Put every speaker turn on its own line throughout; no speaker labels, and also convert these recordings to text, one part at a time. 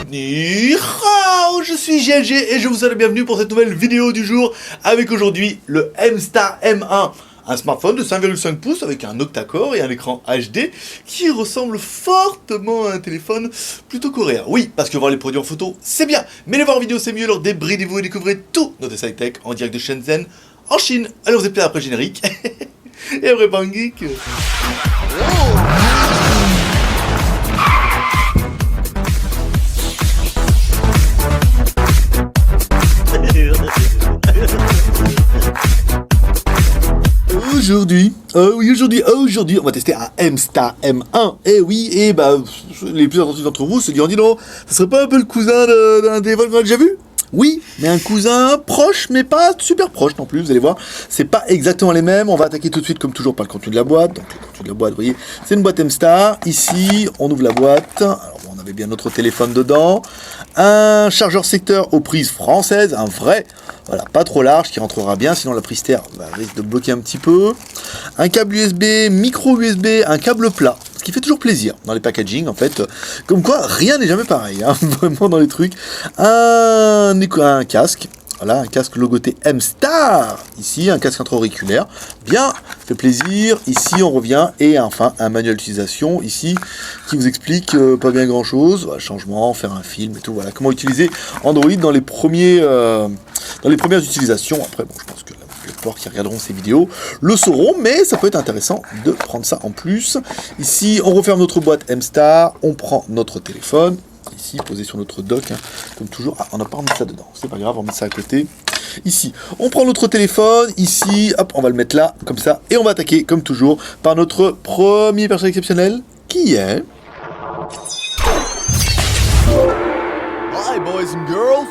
Ni hao, je suis GLG et je vous souhaite la bienvenue pour cette nouvelle vidéo du jour avec aujourd'hui le M-Star M1, un smartphone de 5,5 pouces avec un octa-core et un écran HD qui ressemble fortement à un téléphone plutôt coréen. Oui, parce que voir les produits en photo c'est bien, mais les voir en vidéo c'est mieux, alors débridez-vous et découvrez tout notre sci tech en direct de Shenzhen en Chine. Allez, on se plaît après le générique et après Bang Geek. Aujourd'hui, on va tester un M-Star M1. Et oui, et bah, les plus attentifs d'entre vous se diront, dis donc, ça serait pas un peu le cousin d'un téléphone qu'on a déjà vu? Oui, mais un cousin proche, mais pas super proche non plus, vous allez voir. C'est pas exactement les mêmes. On va attaquer tout de suite, comme toujours, par le contenu de la boîte. Donc, le contenu de la boîte, vous voyez, c'est une boîte M-Star. Ici, on ouvre la boîte. Alors, bon, on avait bien notre téléphone dedans. Un chargeur secteur aux prises françaises, un vrai, voilà, pas trop large, qui rentrera bien, sinon la prise terre risque de bloquer un petit peu. Un câble USB, micro USB, un câble plat. Ce qui fait toujours plaisir dans les packaging, en fait. Comme quoi, rien n'est jamais pareil, hein, vraiment dans les trucs. Un casque, voilà, un casque logoté M-Star. Ici, un casque intra-auriculaire. Bien, fait plaisir. Ici, on revient. Et enfin, un manuel d'utilisation, ici, qui vous explique pas bien grand-chose. Voilà, changement, faire un film et tout. Voilà, comment utiliser Android dans les premières utilisations. Après, bon, je pense que qui regarderont ces vidéos le sauront, mais ça peut être intéressant de prendre ça en plus. Ici, on referme notre boîte M-Star, on prend notre téléphone, ici, posé sur notre dock, hein, comme toujours. Ah, on n'a pas remis ça dedans, c'est pas grave, on met ça à côté. Ici, on prend notre téléphone, ici, hop, on va le mettre là, comme ça, et on va attaquer, comme toujours, par notre premier personnage exceptionnel, qui est...
Hi, boys and girls.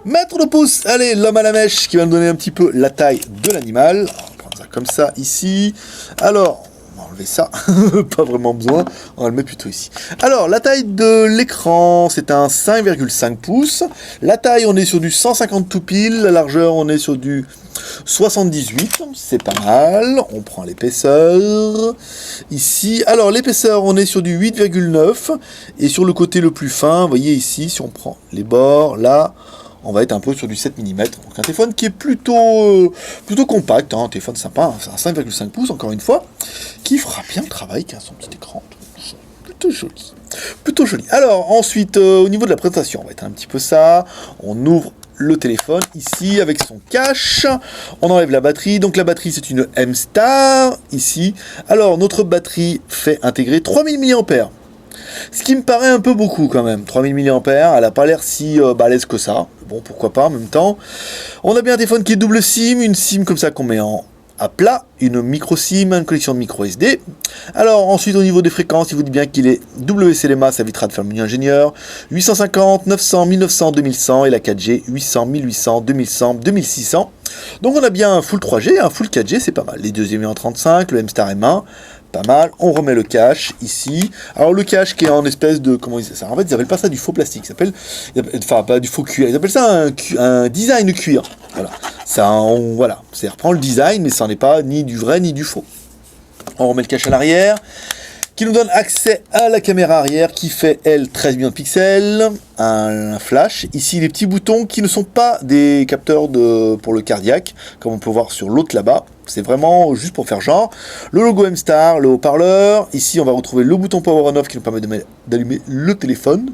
Mettre le pouce, allez, l'homme à la mèche qui va me donner un petit peu la taille de l'animal. On va prendre ça comme ça ici. Alors, on va enlever ça, pas vraiment besoin, on va le mettre plutôt ici. Alors, la taille de l'écran, c'est un 5,5 pouces. La taille, on est sur du 150 tout pile. La largeur, on est sur du 78, c'est pas mal. On prend l'épaisseur ici. Alors, l'épaisseur, on est sur du 8,9. Et sur le côté le plus fin, vous voyez ici, si on prend les bords, là, on va être un peu sur du 7 mm. Donc un téléphone qui est plutôt compact, hein, un téléphone sympa, c'est un 5,5 pouces encore une fois, qui fera bien le travail, qui a son petit écran. Plutôt joli. Plutôt joli. Alors ensuite, au niveau de la présentation, on va être un petit peu ça. On ouvre le téléphone ici avec son cache. On enlève la batterie. Donc la batterie, c'est une M-Star ici. Alors notre batterie fait intégrer 3000 mAh. Ce qui me paraît un peu beaucoup quand même, 3000 mAh, elle n'a pas l'air si balèze que ça. Bon, pourquoi pas en même temps. On a bien un téléphone qui est double SIM, une SIM comme ça qu'on met à plat, une micro SIM, une connexion de micro SD. Alors ensuite au niveau des fréquences, il vous dit bien qu'il est WCLMA, ça évitera de faire le menu ingénieur, 850, 900, 1900, 2100 et la 4G, 800, 1800, 2100, 2600. Donc on a bien un full 3G, un full 4G, c'est pas mal. Les deuxièmes en 35, le M-Star M1, pas mal. On remet le cache ici. Alors le cache qui est en espèce de... Comment ils ça? En fait, ils appellent pas ça du faux plastique. Enfin, pas du faux cuir. Ils appellent ça un design cuir. Voilà. Ça, voilà. Ça reprend le design, mais ça n'est pas ni du vrai ni du faux. On remet le cache à l'arrière, qui nous donne accès à la caméra arrière qui fait, elle, 13 millions de pixels, un flash. Ici, les petits boutons qui ne sont pas des capteurs pour le cardiaque, comme on peut voir sur l'autre là-bas. C'est vraiment juste pour faire genre. Le logo M-Star, le haut-parleur. Ici, on va retrouver le bouton Power On-Off qui nous permet d'allumer le téléphone.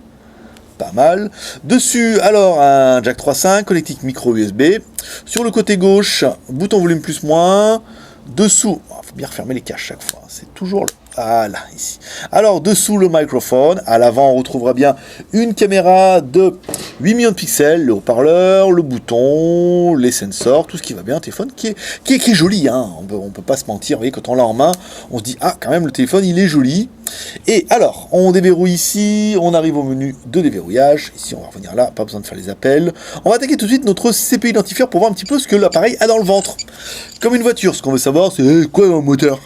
Pas mal. Dessus, alors, un jack 3.5, connectique micro USB. Sur le côté gauche, bouton volume plus moins. Dessous, il faut bien refermer les caches chaque fois. C'est toujours le... Voilà, ici. Alors, dessous le microphone. À l'avant, on retrouvera bien une caméra de 8 millions de pixels, le haut-parleur, le bouton, les sensors, tout ce qui va bien. Un téléphone qui est joli, hein. On peut pas se mentir. Vous voyez, quand on l'a en main, on se dit, ah, quand même, le téléphone, il est joli. Et alors, on déverrouille ici, on arrive au menu de déverrouillage. Ici, on va revenir là, pas besoin de faire les appels. On va attaquer tout de suite notre CPU identifieur pour voir un petit peu ce que l'appareil a dans le ventre. Comme une voiture, ce qu'on veut savoir, c'est quoi un moteur.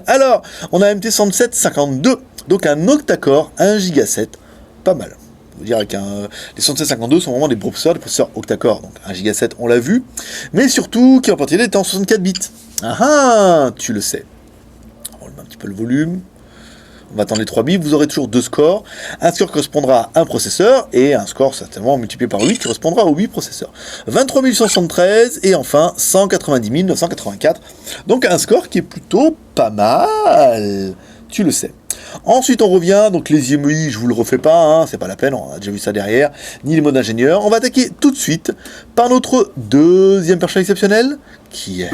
Alors, on a MT6752, donc un octa-core, 1 Go 7, pas mal. Je veux dire, avec les 6752 sont vraiment des processeurs octa-core, donc 1 Go 7, on l'a vu, mais surtout qui en partie est en 64 bits. Ah ah, tu le sais. On remet un petit peu le volume. On va attendre les 3 bits, vous aurez toujours 2 scores. Un score correspondra à un processeur, et un score certainement multiplié par 8 correspondra aux 8 processeurs. 23 873, et enfin 190 984. Donc un score qui est plutôt pas mal, tu le sais. Ensuite on revient, donc les IMEI je vous le refais pas, hein, c'est pas la peine, on a déjà vu ça derrière, ni les modes ingénieur. On va attaquer tout de suite par notre deuxième perche exceptionnel, qui est...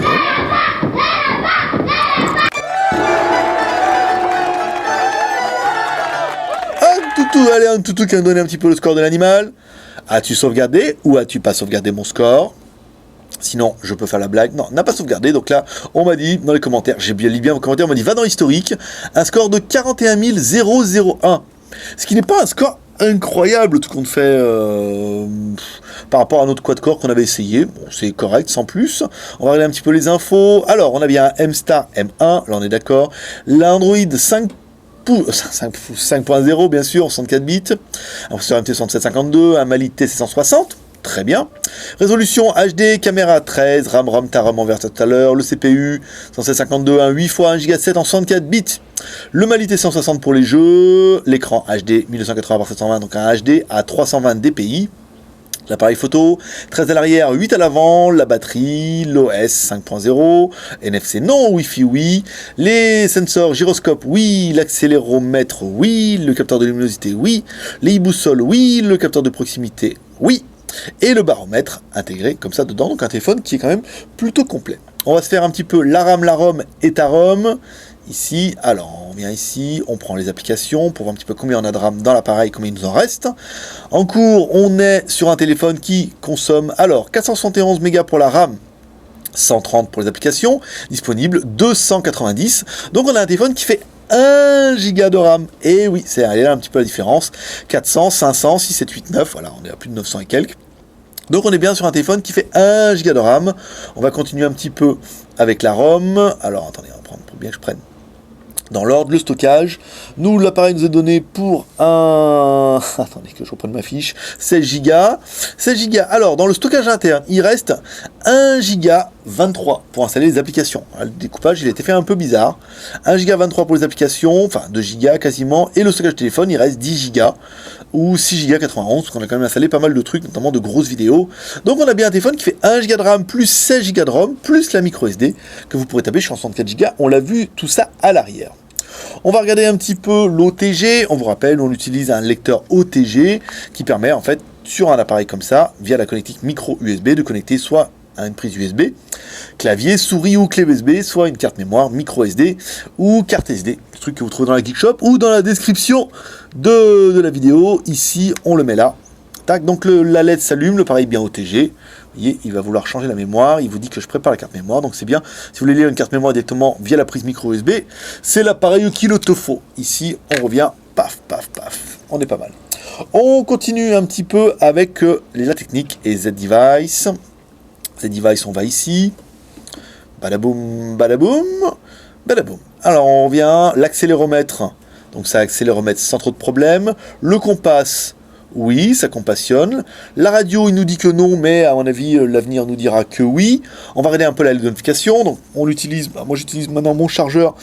Allez, un toutou qui va me donner un petit peu le score de l'animal. As-tu sauvegardé ou as-tu pas sauvegardé mon score? Sinon, je peux faire la blague. Non, n'a pas sauvegardé. Donc là, on m'a dit dans les commentaires, j'ai bien lu bien vos commentaires, on m'a dit va dans l'historique, un score de 41 001. Ce qui n'est pas un score incroyable, tout compte fait, par rapport à notre quad-core qu'on avait essayé. Bon, c'est correct, sans plus. On va regarder un petit peu les infos. Alors, on a bien un M-Star M1, là on est d'accord. L'Android 5.0 bien sûr, 64 bits, un processeur MT6752, un Mali T760, très bien. Résolution HD, caméra 13, RAM, ROM, on verra tout à l'heure, le CPU 10752, un 8 x 1 Go 7 en 64 bits, le Mali T160 pour les jeux, l'écran HD 1280 par 720, donc un HD à 320 dpi. L'appareil photo, 13 à l'arrière, 8 à l'avant, la batterie, l'OS 5.0, NFC non, Wi-Fi oui, les sensors gyroscope oui, l'accéléromètre oui, le capteur de luminosité oui, les boussoles oui, le capteur de proximité oui, et le baromètre intégré comme ça dedans, donc un téléphone qui est quand même plutôt complet. On va se faire un petit peu la RAM, la ROM et ta ROM. Ici, alors on vient ici, on prend les applications pour voir un petit peu combien on a de RAM dans l'appareil, combien il nous en reste. En cours, on est sur un téléphone qui consomme alors 471 mégas pour la RAM, 130 pour les applications, disponible 290. Donc on a un téléphone qui fait 1 giga de RAM. Et oui, c'est là un petit peu la différence. 400, 500, 6, 7, 8, 9, voilà, on est à plus de 900 et quelques. Donc on est bien sur un téléphone qui fait 1 giga de RAM. On va continuer un petit peu avec la ROM. Alors attendez, on va prendre pour bien que je prenne dans l'ordre, le stockage. Nous, l'appareil nous est donné pour un... Attendez que je reprenne ma fiche. 16 Go. 16 Go. Alors, dans le stockage interne, il reste 1 Go 23 pour installer les applications. Le découpage, il a été fait un peu bizarre. 1 Go 23 pour les applications, enfin 2 Go quasiment. Et le stockage téléphone, il reste 10 Go ou 6 Go 91, parce qu'on a quand même installé pas mal de trucs, notamment de grosses vidéos. Donc on a bien un téléphone qui fait 1 Go de RAM plus 16 Go de ROM, plus la micro SD, que vous pourrez taper sur 64 Go. On l'a vu, tout ça à l'arrière. On va regarder un petit peu l'OTG. On vous rappelle, on utilise un lecteur OTG qui permet en fait sur un appareil comme ça, via la connectique micro USB, de connecter soit à une prise USB, clavier, souris ou clé USB, soit une carte mémoire, micro SD ou carte SD. Le truc que vous trouvez dans la Geekshop ou dans la description de la vidéo. Ici, on le met là. Tac, donc la LED s'allume, l'appareil bien OTG. Vous voyez, il va vouloir changer la mémoire, il vous dit que je prépare la carte mémoire, donc c'est bien. Si vous voulez lire une carte mémoire directement via la prise micro USB, c'est l'appareil qu'il te faut. Ici, on revient, paf, paf, paf, on est pas mal. On continue un petit peu avec la technique et Z-Device. Z-Device, on va ici. Badaboum, badaboum, badaboum. Alors, on revient, l'accéléromètre, donc ça accéléromètre sans trop de problèmes. Le compas, oui, ça compassionne. La radio, il nous dit que non, mais à mon avis, l'avenir nous dira que oui. On va regarder un peu la notification. Donc, on l'utilise. Moi, j'utilise maintenant mon chargeur.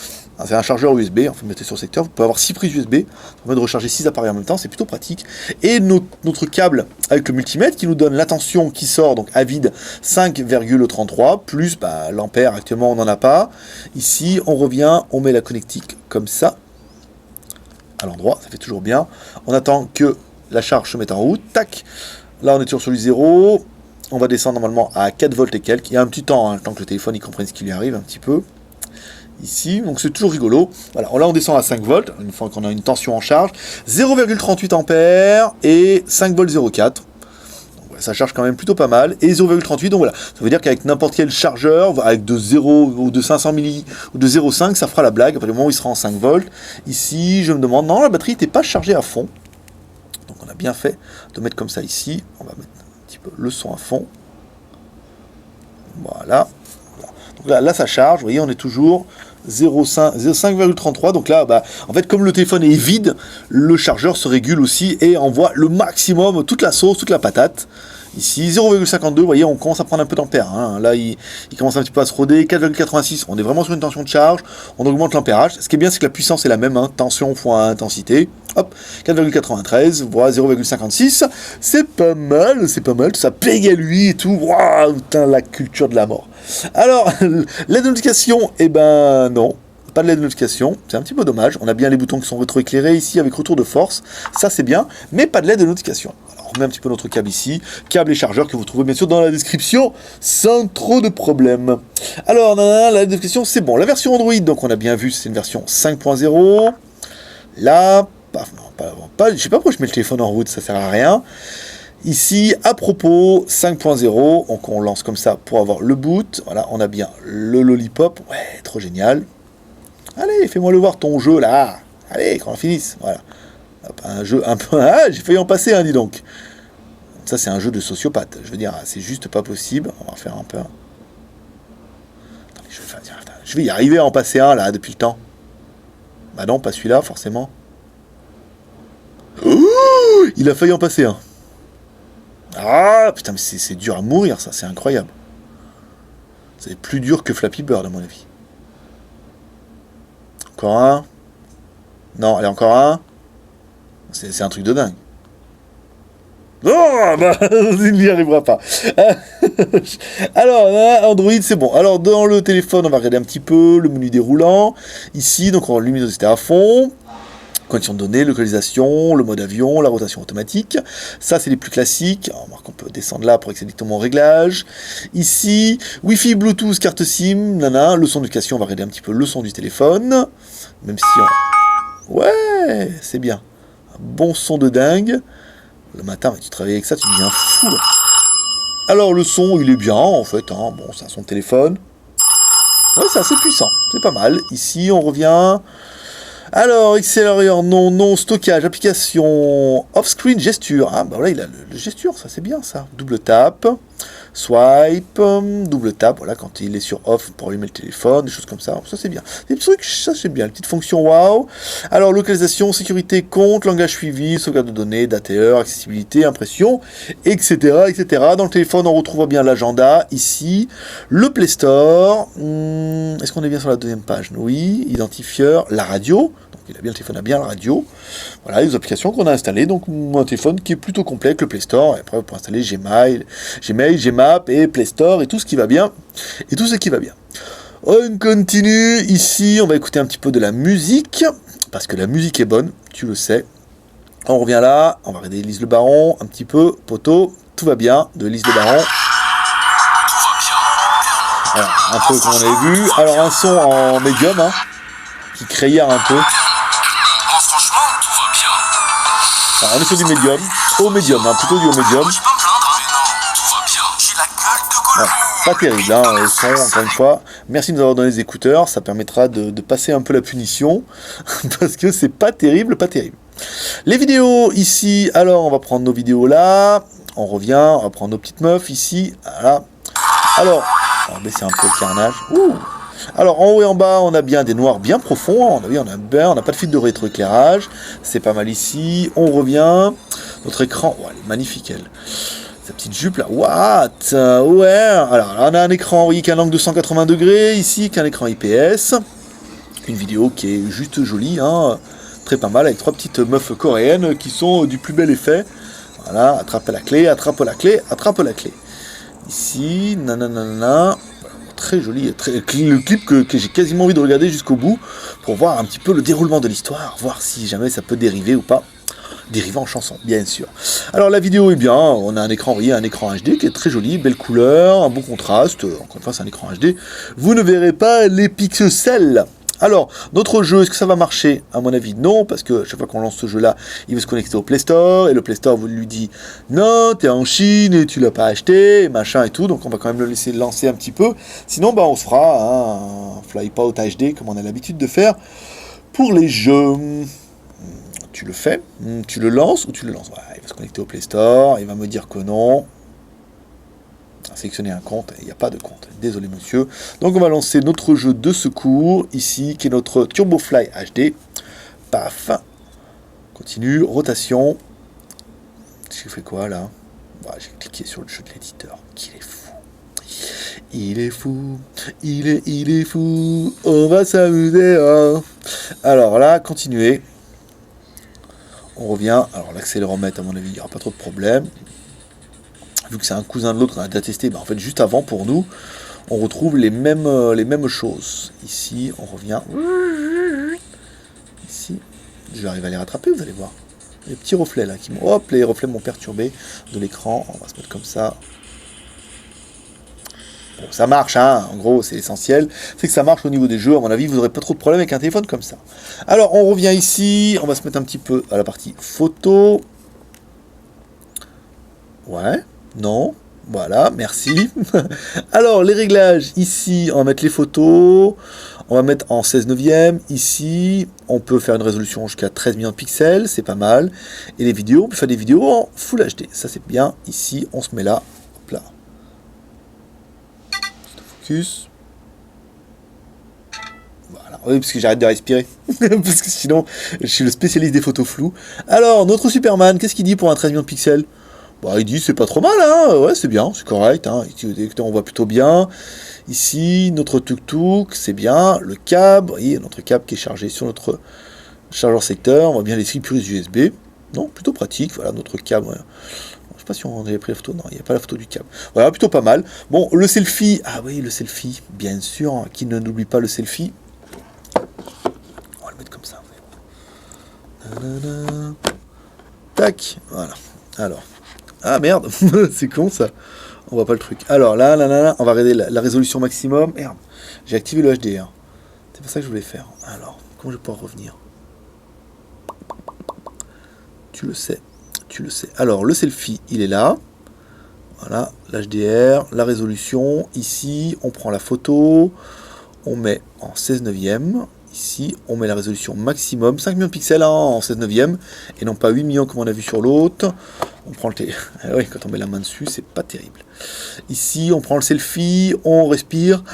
C'est un chargeur USB. En fait, vous mettez sur le secteur. Vous pouvez avoir 6 prises USB. Ça permet de recharger 6 appareils en même temps. C'est plutôt pratique. Et notre câble avec le multimètre qui nous donne la tension qui sort, donc à vide, 5,33. Plus l'ampère, actuellement, on n'en a pas. Ici, on revient. On met la connectique comme ça. À l'endroit. Ça fait toujours bien. On attend que la charge se met en route, tac, là on est toujours sur du 0, on va descendre normalement à 4 volts et quelques, il y a un petit temps, le temps que le téléphone il comprenne ce qui lui arrive un petit peu, ici, donc c'est toujours rigolo, voilà, là on descend à 5 volts, une fois qu'on a une tension en charge, 0,38 ampères et 5 volts 0,4, ça charge quand même plutôt pas mal, et 0,38, donc voilà, ça veut dire qu'avec n'importe quel chargeur, avec de 0 ou de 500 milli ou de 0,5, ça fera la blague, après le moment où il sera en 5 volts, ici, je me demande, non, la batterie n'était pas chargée à fond, donc on a bien fait de mettre comme ça ici. On va mettre un petit peu le son à fond. Voilà. Donc là ça charge. Vous voyez, on est toujours 5,33. Donc là, en fait, comme le téléphone est vide, le chargeur se régule aussi et envoie le maximum, toute la sauce, toute la patate. Ici, 0,52, vous voyez, on commence à prendre un peu d'ampère. Hein. Là, il commence un petit peu à se roder. 4,86, on est vraiment sur une tension de charge. On augmente l'ampérage. Ce qui est bien, c'est que la puissance est la même. Hein. Tension fois intensité. Hop, 4,93, voilà, 0,56. C'est pas mal, tout ça pégue à lui et tout. Waouh, putain, la culture de la mort. Alors, l'aide de notification, eh ben non. Pas de l'aide de notification, c'est un petit peu dommage. On a bien les boutons qui sont rétroéclairés ici avec retour de force. Ça, c'est bien, mais pas de l'aide de notification. On remet un petit peu notre câble ici, câble et chargeur que vous trouvez bien sûr dans la description, sans trop de problèmes. Alors, la description, c'est bon. La version Android, donc on a bien vu, c'est une version 5.0. Là, je sais pas pourquoi je mets le téléphone en route, ça sert à rien. Ici, à propos, 5.0, donc on lance comme ça pour avoir le boot. Voilà, on a bien le lollipop, ouais, trop génial. Allez, fais-moi le voir ton jeu là. Allez, qu'on en finisse, voilà. Un jeu un peu... Ah, j'ai failli en passer un, dis donc. Ça, c'est un jeu de sociopathe. Je veux dire, c'est juste pas possible. On va faire un peu... Attendez, je vais y arriver à en passer un, là, depuis le temps. Bah non, pas celui-là, forcément. Oh, il a failli en passer un. Ah, putain, mais c'est dur à mourir, ça. C'est incroyable. C'est plus dur que Flappy Bird, à mon avis. Encore un. Non, allez, encore un. C'est un truc de dingue. Oh, bah, il n'y arrivera pas. Alors, Android, c'est bon. Alors, dans le téléphone, on va regarder un petit peu le menu déroulant. Ici, donc, on va luminosité à fond. Conditions de données, localisation, le mode avion, la rotation automatique. Ça, c'est les plus classiques. On remarque qu'on peut descendre là pour accéder directement au réglage. Ici, Wi-Fi, Bluetooth, carte SIM, nana. Le son d'éducation, on va regarder un petit peu le son du téléphone. Même si on... Ouais, c'est bien. Un bon son de dingue. Le matin, tu travailles avec ça, tu deviens fou. Là. Alors, le son, il est bien, en fait. Hein. Bon, c'est un son de téléphone. Ouais, c'est assez puissant. C'est pas mal. Ici, on revient... Alors, accélérateur, non, stockage, application, off-screen, gesture. Ah, bah voilà, il a le gesture, ça c'est bien ça. Double tap, swipe, double tap, voilà, quand il est sur off pour allumer le téléphone, des choses comme ça. Ça c'est bien. Des petits trucs, ça c'est bien. Petite fonction wow. Alors, localisation, sécurité, compte, langage suivi, sauvegarde de données, date et heure, accessibilité, impression, etc., etc. Dans le téléphone, on retrouve bien l'agenda, ici, le Play Store. Est-ce qu'on est bien sur la deuxième page? Oui, identifieur, la radio. Donc le téléphone a bien la radio. Voilà, les applications qu'on a installées. Donc un téléphone qui est plutôt complet avec le Play Store. Et après, on peut installer Gmail, Gmap et Play Store et tout ce qui va bien. On continue. Ici, on va écouter un petit peu de la musique. Parce que la musique est bonne, tu le sais. On revient là. On va regarder Lise le Baron. Un petit peu, poteau. Tout va bien de Lise le Baron. Voilà, un peu comme on avait vu. Alors un son en médium, hein, qui crayère un peu. Alors, on est sur du médium, au médium, hein, plutôt du au médium. Voilà, pas terrible, hein, le son, encore une fois. Merci de nous avoir donné les écouteurs, ça permettra de passer un peu la punition, parce que c'est pas terrible. Les vidéos ici, alors on va prendre nos vidéos là, on revient, on va prendre nos petites meufs ici, voilà. Alors, on va baisser un peu le carnage. Ouh. Alors, en haut et en bas, on a bien des noirs bien profonds. On n'a pas de fil de rétroéclairage. C'est pas mal ici. On revient. Notre écran, ouais, elle est magnifique, elle. Sa petite jupe là. What? Ouais. Alors, là, on a un écran, vous voyez, qui a un angle de 180 degrés. Ici, qui a un écran IPS. Une vidéo qui est juste jolie, hein. Très pas mal, avec 3 petites meufs coréennes qui sont du plus bel effet. Voilà, attrape la clé. Ici, nanana. Très joli, le clip que j'ai quasiment envie de regarder jusqu'au bout pour voir un petit peu le déroulement de l'histoire, voir si jamais ça peut dériver ou pas. Dériver en chanson, bien sûr. Alors la vidéo est bien, on a un écran, vous voyez, un écran HD qui est très joli, belle couleur, un bon contraste, encore une fois c'est un écran HD. Vous ne verrez pas les pixels. Alors, notre jeu, est-ce que ça va marcher? À mon avis, non, parce que chaque fois qu'on lance ce jeu-là, il veut se connecter au Play Store, et le Play Store vous lui dit « Non, t'es en Chine et tu l'as pas acheté, et machin et tout », donc on va quand même le laisser lancer un petit peu. Sinon, bah, on se fera un Flypout HD, comme on a l'habitude de faire, pour les jeux. Tu le fais, tu le lances ou tu le lances? Voilà, il va se connecter au Play Store, il va me dire que non. Sélectionner un compte, il n'y a pas de compte, désolé monsieur. Donc on va lancer notre jeu de secours ici, qui est notre TurboFly HD. Paf, continue, rotation. Je fais quoi là? Voilà, j'ai cliqué sur le jeu de l'éditeur, qu'il est fou. Il est fou, il est fou, on va s'amuser. Hein. Alors là, continuez. On revient. Alors l'accéléromètre, à mon avis, il n'y aura pas trop de problème. Vu que c'est un cousin de l'autre qu'on a déjà testé, en fait, juste avant, pour nous, on retrouve les mêmes choses. Ici, on revient. Ici, j'arrive à les rattraper, vous allez voir. Les petits reflets là, hop, les reflets m'ont perturbé de l'écran. On va se mettre comme ça. Bon, ça marche, hein, en gros, c'est essentiel. C'est que ça marche au niveau des jeux. À mon avis, vous n'aurez pas trop de problèmes avec un téléphone comme ça. Alors, on revient ici. On va se mettre un petit peu à la partie photo. Ouais, non, voilà, merci. Alors, les réglages, ici, on va mettre les photos. On va mettre en 16 neuvième. Ici, on peut faire une résolution jusqu'à 13 millions de pixels, c'est pas mal. Et les vidéos, on peut faire des vidéos en Full HD. Ça, c'est bien. Ici, on se met là. Hop là. Focus. Voilà. Oui, parce que j'arrête de respirer. Parce que sinon, je suis le spécialiste des photos floues. Alors, notre Superman, qu'est-ce qu'il dit pour un 13 millions de pixels? Bah, il dit c'est pas trop mal, hein. Ouais, c'est bien, c'est correct. Hein. Ici, on voit plutôt bien. Ici, notre tuk-tuk, c'est bien. Le câble, vous voyez, notre câble qui est chargé sur notre chargeur secteur. On voit bien les 6 puces USB. Non, plutôt pratique. Voilà, notre câble. Ouais. Je sais pas si on avait pris la photo. Non, il n'y a pas la photo du câble. Voilà, plutôt pas mal. Bon, le selfie. Ah oui, le selfie. Bien sûr, hein, qui n'oublie pas le selfie. On va le mettre comme ça. Tac, voilà. Alors. Ah merde, c'est con ça. On voit pas le truc. Alors là, on va regarder la résolution maximum. Merde, j'ai activé le HDR. C'est pas ça que je voulais faire. Alors, comment je vais pouvoir revenir? Tu le sais. Alors, le selfie, il est là. Voilà, l'HDR, la résolution. Ici, on prend la photo. On met en 16 neuvième. Ici, on met la résolution maximum, 5 millions de pixels hein, en 16 neuvième, et non pas 8 millions comme on a vu sur l'autre. On prend le ah oui, quand on met la main dessus, c'est pas terrible. Ici, on prend le selfie, on respire.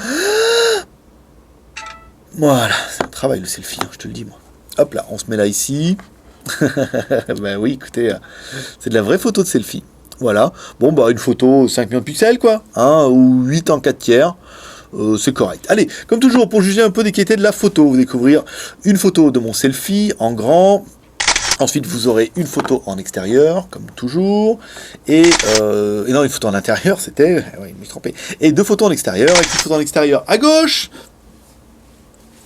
Voilà, c'est un travail le selfie, hein, je te le dis moi. Hop là, on se met là ici. Ben oui, écoutez, c'est de la vraie photo de selfie. Voilà, bon bah une photo 5 millions de pixels quoi, hein, ou 8 en 4 tiers. C'est correct. Allez, comme toujours, pour juger un peu des qualités de la photo, vous découvrir une photo de mon selfie en grand. Ensuite, vous aurez une photo en extérieur, comme toujours. Et non, une photo en intérieur, c'était... Oui, je me suis trompé. Et 2 photos en extérieur, avec une photo en extérieur à gauche.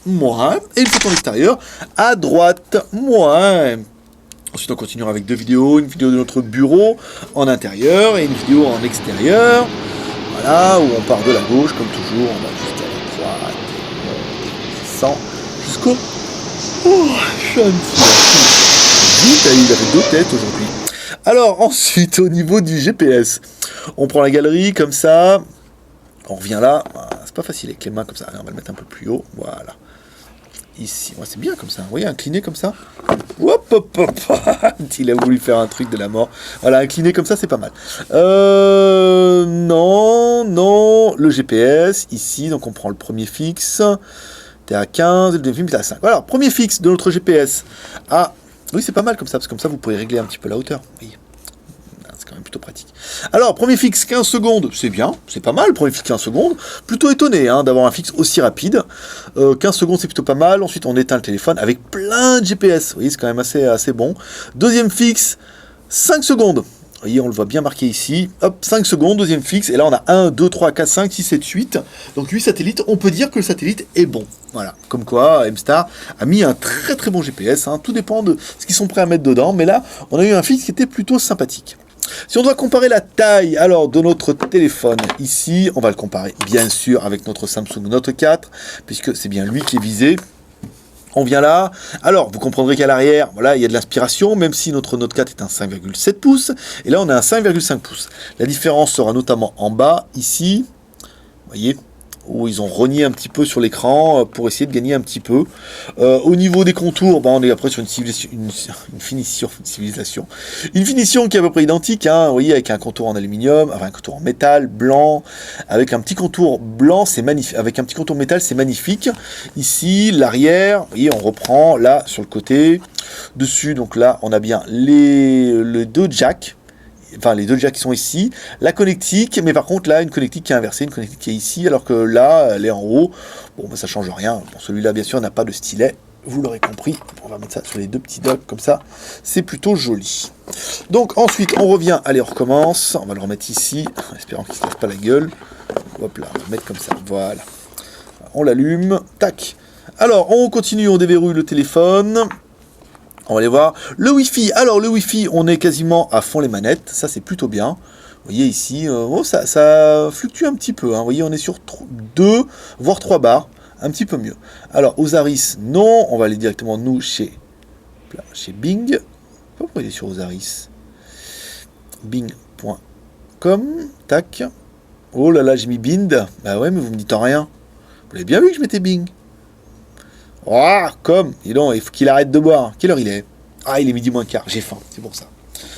Moi. Et une photo en extérieur à droite. Moi. Ensuite, on continuera avec 2 vidéos. Une vidéo de notre bureau en intérieur et une vidéo en extérieur. Voilà, où on part de la gauche, comme toujours, on va jusqu'à la droite, on descend jusqu'au... Oh, je il avait 2 têtes aujourd'hui. Alors, ensuite, au niveau du GPS, on prend la galerie, comme ça, on revient là, c'est pas facile avec les mains comme ça, on va le mettre un peu plus haut, voilà. Ici, ouais, c'est bien comme ça, vous voyez, incliné comme ça. Hop, hop, hop. Il a voulu faire un truc de la mort. Voilà, incliné comme ça, c'est pas mal. Non, le GPS, ici, donc on prend le premier fixe. T'es à 15, le deuxième fixe, t'es à 5. Alors, premier fixe de notre GPS. Ah, oui, c'est pas mal comme ça, parce que comme ça, vous pouvez régler un petit peu la hauteur. Oui. C'est quand même plutôt pratique. Alors, premier fixe 15 secondes, c'est bien, c'est pas mal, premier fixe 15 secondes. Plutôt étonné hein, d'avoir un fixe aussi rapide. 15 secondes, c'est plutôt pas mal. Ensuite, on éteint le téléphone avec plein de GPS. Vous voyez, c'est quand même assez bon. Deuxième fixe, 5 secondes. Vous voyez, on le voit bien marqué ici. Hop, 5 secondes, deuxième fixe. Et là, on a 1, 2, 3, 4, 5, 6, 7, 8. Donc 8 satellites. On peut dire que le satellite est bon. Voilà. Comme quoi, MStar a mis un très très bon GPS. Hein. Tout dépend de ce qu'ils sont prêts à mettre dedans. Mais là, on a eu un fixe qui était plutôt sympathique. Si on doit comparer la taille alors de notre téléphone, ici, on va le comparer bien sûr avec notre Samsung Note 4, puisque c'est bien lui qui est visé. On vient là. Alors, vous comprendrez qu'à l'arrière, voilà, il y a de l'inspiration, même si notre Note 4 est un 5,7 pouces, et là on a un 5,5 pouces. La différence sera notamment en bas, ici, vous voyez, où ils ont rogné un petit peu sur l'écran pour essayer de gagner un petit peu. Au niveau des contours, on est après sur une finition qui est à peu près identique, hein, vous voyez, avec un contour en aluminium, enfin un contour en métal, blanc, avec un petit contour blanc, c'est magnifique, avec un petit contour métal, c'est magnifique. Ici, l'arrière, vous voyez, on reprend là sur le côté, dessus, donc là, on a bien les 2 jacks. enfin les deux jacks qui sont ici, la connectique, mais par contre là une connectique qui est inversée, une connectique qui est ici, alors que là elle est en haut. Bon, bah, ça change rien. Bon, celui-là bien sûr n'a pas de stylet, vous l'aurez compris. On va mettre ça sur les deux petits docks comme ça, c'est plutôt joli. Donc ensuite on revient, allez on recommence, on va le remettre ici, en espérant qu'il ne se casse pas la gueule. Hop là, on va le mettre comme ça, voilà. On l'allume, tac. Alors on continue, on déverrouille le téléphone. On va aller voir le Wi-Fi. Alors le Wi-Fi, on est quasiment à fond les manettes, ça c'est plutôt bien. Vous voyez ici, ça fluctue un petit peu. Hein. Vous voyez, on est sur 2, voire 3 barres, un petit peu mieux. Alors Osaris, non, on va aller directement nous chez Bing. Pourquoi il est sur Osaris? Bing.com, tac. Oh là là, j'ai mis Bind. Bah ouais, mais vous me dites rien. Vous l'avez bien vu que je mettais Bing. Oh, comme, dis donc, il faut qu'il arrête de boire. Quelle heure il est? Ah, il est midi moins quart, j'ai faim, c'est pour ça.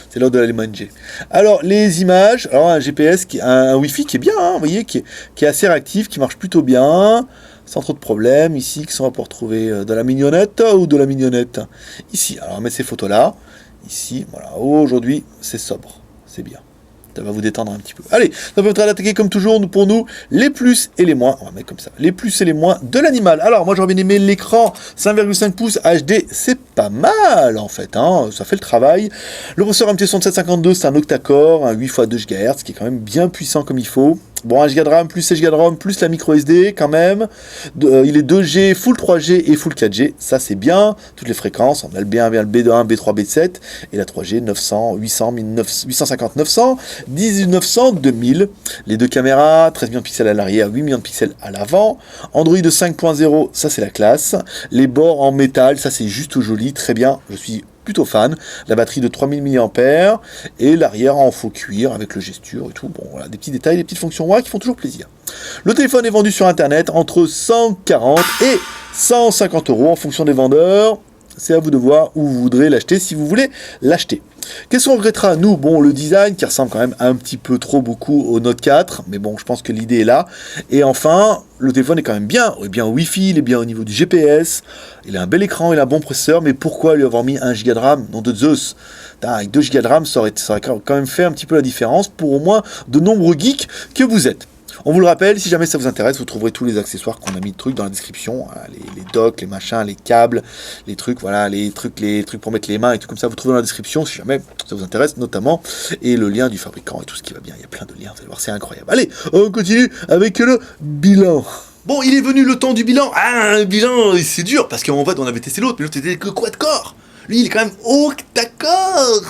C'est l'heure de l'aller manger. Alors, les images, alors un GPS, un Wi-Fi qui est bien, hein, vous voyez, qui est assez réactif, qui marche plutôt bien, sans trop de problèmes. Ici, qui sont pour retrouver de la mignonnette ou de la mignonnette? Ici, alors on va mettre ces photos-là. Ici, voilà, aujourd'hui, c'est sobre, c'est bien. Ça va vous détendre un petit peu. Allez, ça permettra d'attaquer comme toujours pour nous les plus et les moins. On va mettre comme ça, les plus et les moins de l'animal. Alors moi j'aurais bien aimé l'écran 5,5 pouces HD, c'est pas mal en fait, hein, ça fait le travail. Le processeur MT6752, c'est un octa-core, un 8 x 2 GHz, qui est quand même bien puissant comme il faut. Bon, 1 Go de RAM plus 16 Go de ROM plus la micro SD quand même. Il est 2G, full 3G et full 4G. Ça c'est bien. Toutes les fréquences. On a le B1, le B1, B3, B7. Et la 3G 900, 800, 850, 900, 1900, 2000. Les deux caméras, 13 millions de pixels à l'arrière, 8 millions de pixels à l'avant. Android 5.0, ça c'est la classe. Les bords en métal, ça c'est juste joli. Très bien. Je suis plutôt fan. La batterie de 3000 mAh et l'arrière en faux cuir avec le gesture et tout. Bon, voilà, des petits détails, des petites fonctions qui font toujours plaisir. Le téléphone est vendu sur internet entre 140 et 150 € en fonction des vendeurs. C'est à vous de voir où vous voudrez l'acheter si vous voulez l'acheter. Qu'est-ce qu'on regrettera? Nous, bon, le design qui ressemble quand même un petit peu trop beaucoup au Note 4, mais bon, je pense que l'idée est là. Et enfin, le téléphone est quand même bien. Il est bien au Wi-Fi, il est bien au niveau du GPS, il a un bel écran, il a un bon processeur, mais pourquoi lui avoir mis 1 Go de RAM? Nom de Zeus. Avec 2 Go de RAM, ça aurait quand même fait un petit peu la différence pour au moins de nombreux geeks que vous êtes. On vous le rappelle, si jamais ça vous intéresse, vous trouverez tous les accessoires qu'on a mis de trucs dans la description, hein, les docks, les machins, les câbles, les trucs, voilà, les trucs pour mettre les mains et tout comme ça, vous trouvez dans la description si jamais ça vous intéresse notamment, et le lien du fabricant et tout ce qui va bien, il y a plein de liens, vous allez voir, c'est incroyable. Allez, on continue avec le bilan. Bon, il est venu le temps du bilan. Ah, un bilan, c'est dur, parce qu'en fait, on avait testé l'autre, mais l'autre était que quad-core. Lui, il est quand même octa-core.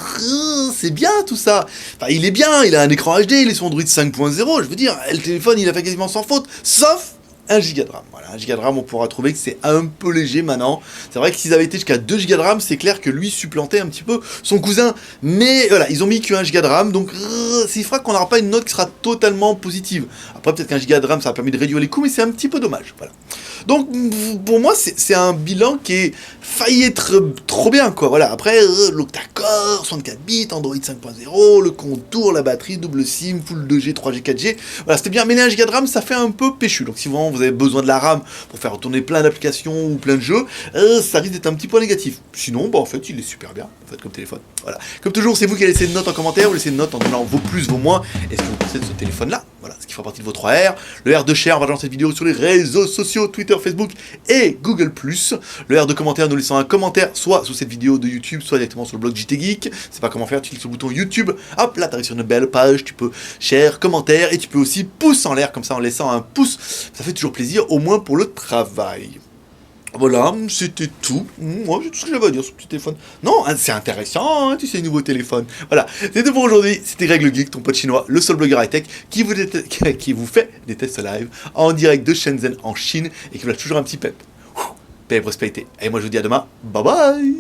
C'est bien tout ça. Enfin, il est bien, il a un écran HD, il est sur Android 5.0. Je veux dire, le téléphone, il a fait quasiment sans faute, sauf 1 Go de RAM. Voilà, 1 Go de RAM, on pourra trouver que c'est un peu léger maintenant. C'est vrai que s'ils avaient été jusqu'à 2 Go de RAM, c'est clair que lui supplantait un petit peu son cousin. Mais voilà, ils ont mis que 1 Go de RAM, donc il fera qu'on n'aura pas une note qui sera totalement positive. Après, peut-être qu'un Go de RAM, ça a permis de réduire les coûts, mais c'est un petit peu dommage. Voilà. Donc, pour moi, c'est un bilan qui est failli être trop bien, quoi. Voilà. Après, l'octa-core, 64 bits, Android 5.0, le contour, la batterie, double SIM, full 2G, 3G, 4G. Voilà, c'était bien. Mais les 1 Go de RAM, ça fait un peu péchu. Donc, si vraiment vous avez besoin de la RAM pour faire tourner plein d'applications ou plein de jeux, ça risque d'être un petit point négatif. Sinon, bah, en fait, il est super bien, en fait, comme téléphone. Voilà. Comme toujours, c'est vous qui laissez une note en commentaire. Vous laissez une note en donnant vos plus, vos moins. Est-ce que vous pensez de ce téléphone-là? Voilà, ce qui fera partie de vos 3 R. Le R de share, on va lancer cette vidéo sur les réseaux sociaux, Twitter, Facebook et Google+. Le R de commentaire, nous laissant un commentaire, soit sous cette vidéo de YouTube, soit directement sur le blog JT Geek. C'est pas comment faire, tu cliques sur le bouton YouTube. Hop, là, t'arrives sur une belle page. Tu peux share, commentaire et tu peux aussi pouce en l'air, comme ça, en laissant un pouce. Ça fait toujours plaisir, au moins pour le travail. Voilà, c'était tout. Moi, j'ai tout ce que j'avais à dire sur ce petit téléphone. Non, c'est intéressant, hein, tu sais, nouveau téléphone. Voilà, c'est tout pour aujourd'hui. C'était Greg le Geek, ton pote chinois, le seul blogueur high-tech qui vous fait des tests live en direct de Shenzhen en Chine et qui vous lâche toujours un petit pep. Paix et prospérité. Et moi, je vous dis à demain. Bye bye.